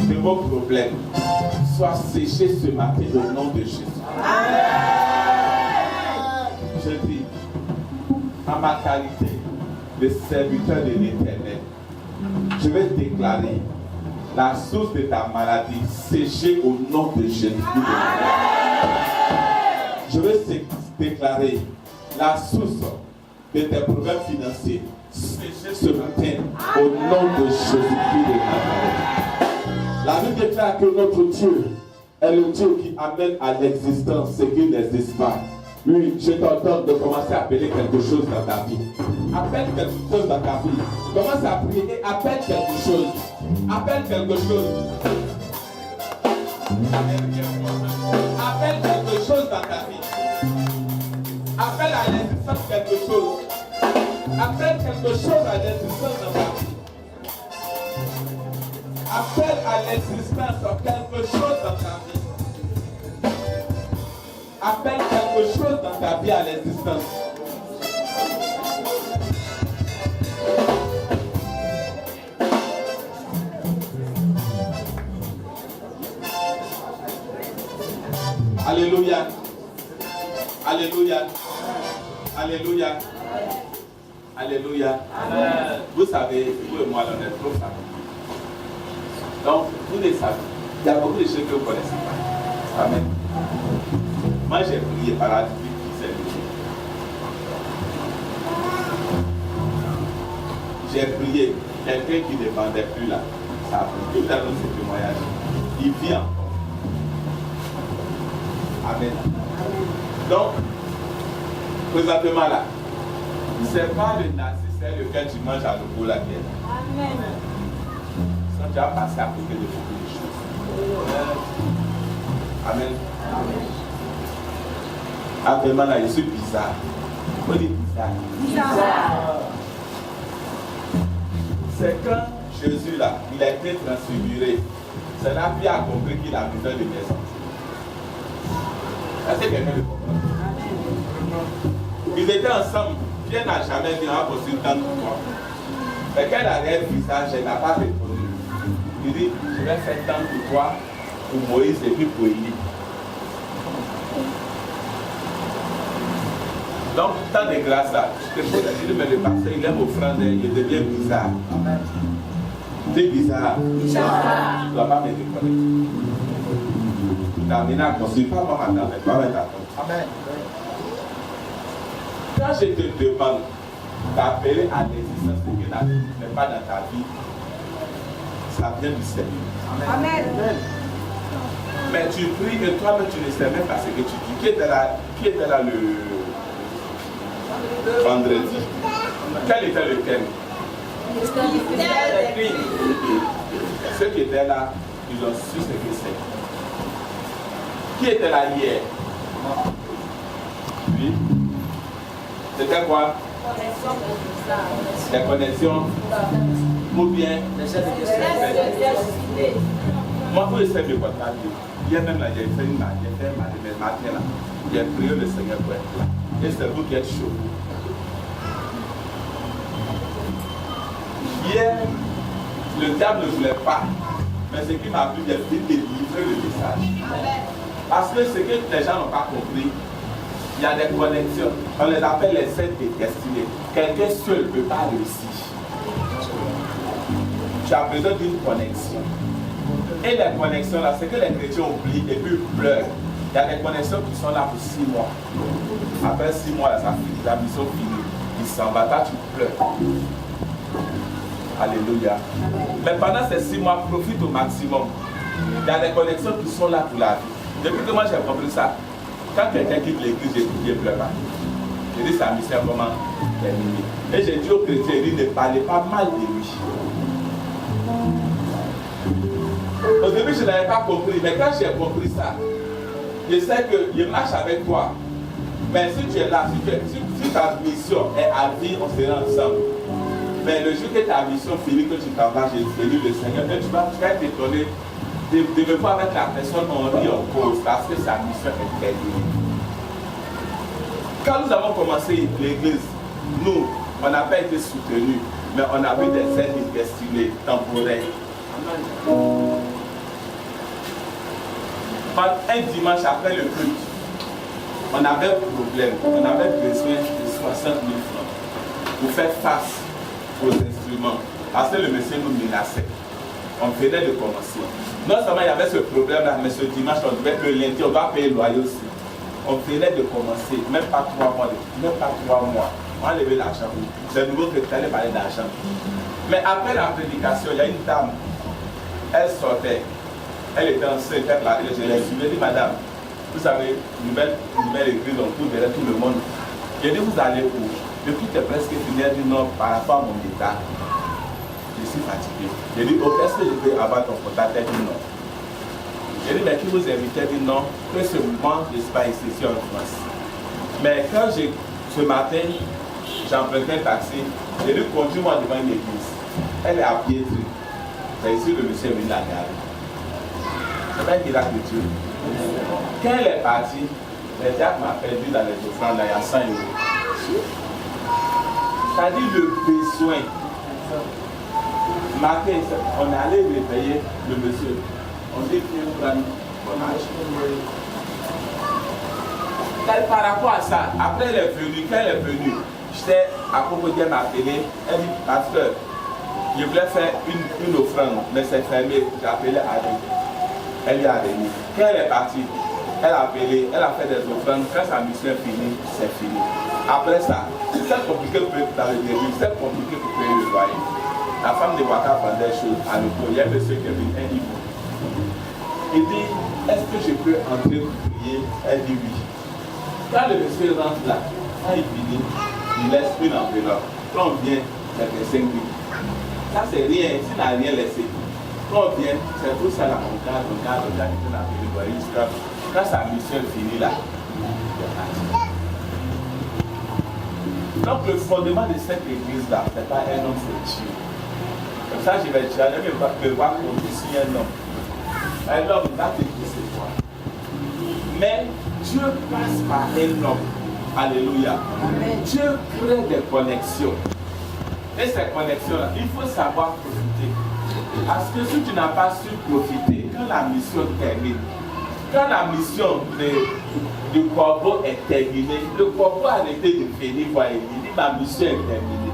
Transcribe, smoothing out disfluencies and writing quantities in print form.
Que vos problèmes soient séchés ce matin au nom de Jésus. Je dis, en ma qualité de serviteur de l'Éternel, je vais déclarer la source de ta maladie séchée au nom de Jésus. Je vais déclarer la source de tes problèmes financiers séchée ce matin au nom de Jésus-Christ de Nazareth. La Bible déclare que notre Dieu est le Dieu qui amène à l'existence ce qui n'existe pas. Oui, je t'entends de commencer à appeler quelque chose dans ta vie. Appelle quelque chose dans ta vie. Commence à prier et appelle quelque chose. Appelle quelque chose. Appelle quelque chose dans ta vie. Appelle à l'existence quelque chose. Appelle quelque chose à l'existence dans ta vie. Appelle à l'existence quelque chose dans ta vie. Appelle quelque chose dans ta vie à l'existence. Alléluia. Alléluia. Alléluia. Alléluia. Vous savez, vous et moi, on est trop familles. Donc, vous les savez. Il y a beaucoup de choses que vous ne connaissez pas. Amen. Moi, j'ai prié par la vie qui s'est levée. J'ai prié. Quelqu'un qui ne vendait plus là. Ça a pris tout à l'heure ce témoignage. Il vit encore. Amen. Donc, présentement là, ce n'est pas le narcisse lequel tu manges à nouveau la guerre. Amen. Ça, tu as passé à côté de beaucoup de choses. Amen. Amen. Actuellement là, je suis bizarre. On dit bizarre. Bizarre. C'est quand Jésus là, il a été transfiguré. C'est là qu'il a compris qu'il a besoin de maison. Est-ce que quelqu'un le comprend? Ils étaient ensemble. Pierre n'a jamais dit un possible tant pour toi. Mais quand elle arrive visage, elle n'a pas répondu. Il dit, je vais faire tant pour toi, pour Moïse et puis pour Élie. Donc, tant de grâce là, je te pose la question, mais le pasteur, il aime offrande, il devient bizarre. Amen. C'est bizarre. Bizarre. Tu ne dois pas me déconner. Tu t'as amené à construire, pas moi maintenant, mais toi, maintenant. Amen. Quand je te demande d'appeler à l'existence de ce qui n'est pas dans ta vie, ça vient du Seigneur. Amen. Amen. Mais tu pries et toi-même tu ne sais même pas ce que tu dis. Qui était là le vendredi? Quel était le thème? Ceux qui étaient là, ils ont su ce que c'est. Qui était là hier? Oui. C'était quoi? Les connexions ou bien moi, pour essayer de votre vie, hier même là, j'ai fait une matin là, j'ai prié le Seigneur pour être là. Et c'est vous qui êtes chaud. Hier, le diable ne voulait pas, mais ce qui m'a plu, j'ai fait délivrer le message. Parce que ce que les gens n'ont pas compris, il y a des connexions. On les appelle les scènes destinées. Quelqu'un seul ne peut pas réussir. Tu as besoin d'une connexion. Et les connexions là, c'est que les chrétiens oublient et puis ils pleurent. Il y a des connexions qui sont là pour 6 mois. Après 6 mois, là, ça finit, la mission finie. Ils s'en vont, là, tu pleures. Alléluia. Mais pendant ces 6 mois, profite au maximum. Il y a des connexions qui sont là pour la vie. Depuis que moi j'ai compris ça, quand quelqu'un quitte l'église, je ne pleure pas. Je dis sa mission comment terminer. Et j'ai dit aux chrétiens, ne parlez pas mal de lui. Au début, je n'avais pas compris, mais quand j'ai compris ça, je sais que je marche avec toi. Mais si tu es là, si ta mission est à vie, on sera ensemble. Mais le jour que ta mission finit, que tu t'en vas, j'ai béni le Seigneur, tu vas être étonné de me voir avec la personne en rit en cause, parce que sa mission est terminée. Quand nous avons commencé l'église, nous, on n'a pas été soutenus, mais on a vu des aides destinées temporaires. Un dimanche après le culte, on avait problème, on avait besoin de 60 000 francs pour faire face aux instruments. Parce que le monsieur nous menaçait. On venait de commencer. Non seulement il y avait ce problème-là, mais ce dimanche, on devait que lundi, on va payer le loyer aussi. On venait de commencer, même pas 3 mois. On a levé l'argent. C'est nouveau que tu allais parler d'argent. Mais après la prédication, il y a une dame. Elle sortait. Elle était enceinte. Je l'ai suivie. Je dit, madame, vous savez, nouvelle église, on court derrière tout le monde. J'ai dit, vous allez où? Depuis que tu es presque fini, elle dit non, par rapport à mon état, je suis fatigué. J'ai dit, oh, est-ce que je peux avoir ton contact? Elle dit non. J'ai dit, mais qui vous invite? Elle dit non, que ce moment, je ne suis pas ici en France. Mais quand ce matin, j'ai emprunté un taxi, j'ai dit, conduis-moi devant une église. Elle est à Pietri. C'est ici le monsieur est venu la garder. C'est un miracle de Dieu. Quand elle est partie, le diable m'a perdu dans les offrandes, là, il y a 100 €. C'est-à-dire le besoin. Matin, on est allé réveiller le monsieur. On dit qu'il y a un par rapport à ça, après elle est venue, quand elle est venue, j'étais à propos d'elle m'appeler, elle dit, pasteur, je voulais faire une offrande, mais c'est fermé, j'ai appelé Adé. Elle lui a remis. Quand elle est partie, elle a appelé, elle a fait des offrandes, quand sa mission est finie, c'est fini. Après ça, c'est compliqué dans le début, c'est compliqué pour payer le loyer. La femme de Waka prend des choses à l'époque, il y a un monsieur qui est venu, un niveau. Il dit, est-ce que je peux entrer pour prier? Elle dit oui. Quand le monsieur rentre là, quand il finit, il laisse une enveloppe. Quand on vient, c'est 5 000. Ça c'est rien, s'il n'a rien laissé. Quand on vient, c'est tout ça là, on garde, il peut l'appeler jusqu'à quand sa mission est finie là. Donc le fondement de cette église là, c'est pas un homme, c'est Dieu. Comme ça, je vais dire, je vais voir qu'on ici un homme. Un homme va te dire c'est toi. Mais Dieu passe par un homme. Alléluia. Amen. Dieu crée des connexions. Et ces connexions-là, il faut savoir profiter. Parce que si tu n'as pas su profiter, quand la mission termine, quand la mission du corbeau est terminée, le corbeau a arrêté de venir voir, il dit ma mission est terminée.